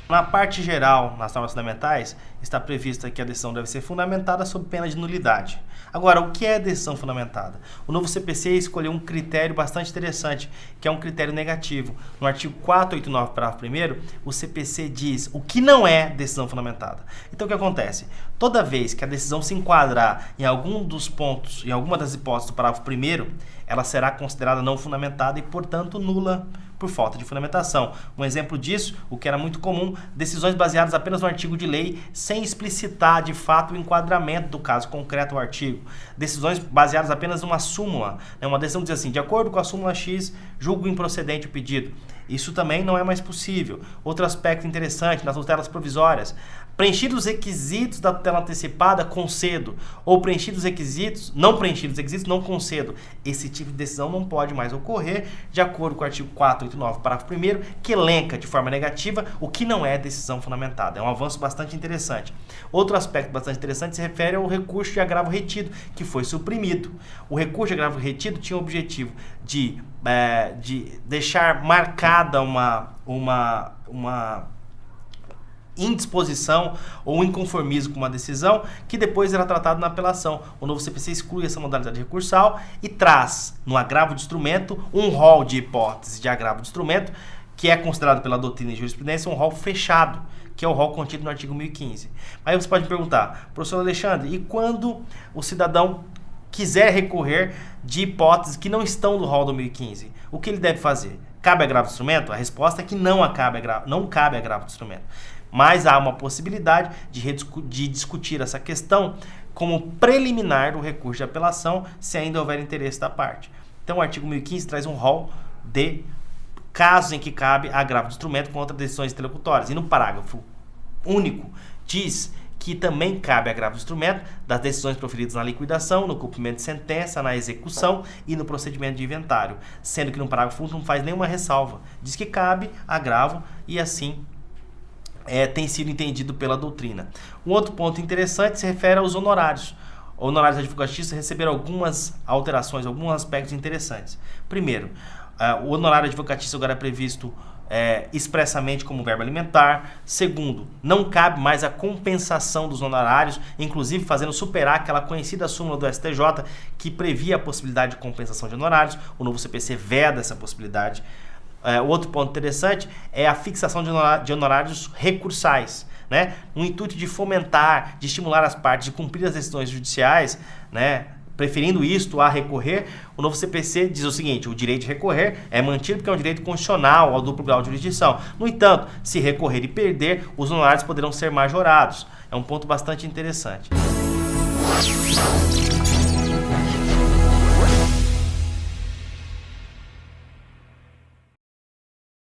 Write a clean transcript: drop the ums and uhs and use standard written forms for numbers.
Na parte geral, nas normas fundamentais, está prevista que a decisão deve ser fundamentada sob pena de nulidade. Agora, o que é decisão fundamentada? O novo CPC escolheu um critério bastante interessante, que é um critério negativo. No artigo 489, parágrafo 1º, o CPC diz o que não é decisão fundamentada. Então, o que acontece? Toda vez que a decisão se enquadrar em algum dos pontos, em alguma das hipóteses do parágrafo 1º, ela será considerada não fundamentada e, portanto, nula por falta de fundamentação. Um exemplo disso, o que era muito comum, decisões baseadas apenas no artigo de lei, sem explicitar de fato o enquadramento do caso concreto ao artigo. Decisões baseadas apenas numa súmula, uma decisão que diz assim, de acordo com a súmula X, julgo improcedente o pedido. Isso também não é mais possível. Outro aspecto interessante, nas tutelas provisórias, preenchidos os requisitos da tutela antecipada, concedo. Ou preenchidos os requisitos, não não concedo. Esse tipo de decisão não pode mais ocorrer, de acordo com o artigo 489, parágrafo 1º, que elenca de forma negativa o que não é decisão fundamentada. É um avanço bastante interessante. Outro aspecto bastante interessante se refere ao recurso de agravo retido, que foi suprimido. O recurso de agravo retido tinha o objetivo de deixar marcada uma indisposição ou inconformismo com uma decisão que depois era tratado na apelação. O novo CPC exclui essa modalidade recursal e traz no agravo de instrumento um rol de hipóteses de agravo de instrumento que é considerado pela doutrina e jurisprudência um rol fechado, que é o rol contido no artigo 1015. Aí você pode me perguntar, professor Alexandre, e quando o cidadão quiser recorrer de hipóteses que não estão no rol do 1015, o que ele deve fazer? Cabe agravo de instrumento? A resposta é que não cabe agravo de instrumento. Mas há uma possibilidade de discutir essa questão como preliminar do recurso de apelação, se ainda houver interesse da parte. Então, o artigo 1015 traz um rol de casos em que cabe agravo de instrumento contra decisões interlocutórias. E no parágrafo único diz que também cabe agravo de instrumento das decisões proferidas na liquidação, no cumprimento de sentença, na execução e no procedimento de inventário. Sendo que no parágrafo único não faz nenhuma ressalva. Diz que cabe agravo e assim tem sido entendido pela doutrina. Um outro ponto interessante se refere aos honorários. Honorários advocatícios receberam algumas alterações, alguns aspectos interessantes. Primeiro, o honorário advocatício agora é previsto expressamente como verbo alimentar. Segundo, não cabe mais a compensação dos honorários, inclusive fazendo superar aquela conhecida súmula do STJ que previa a possibilidade de compensação de honorários. O novo CPC veda essa possibilidade. Outro ponto interessante é a fixação de honorários recursais, no intuito de fomentar, de estimular as partes de cumprir as decisões judiciais, preferindo isto a recorrer. O novo CPC diz o seguinte: o direito de recorrer é mantido porque é um direito constitucional ao duplo grau de jurisdição. No entanto, se recorrer e perder, os honorários poderão ser majorados. É um ponto bastante interessante.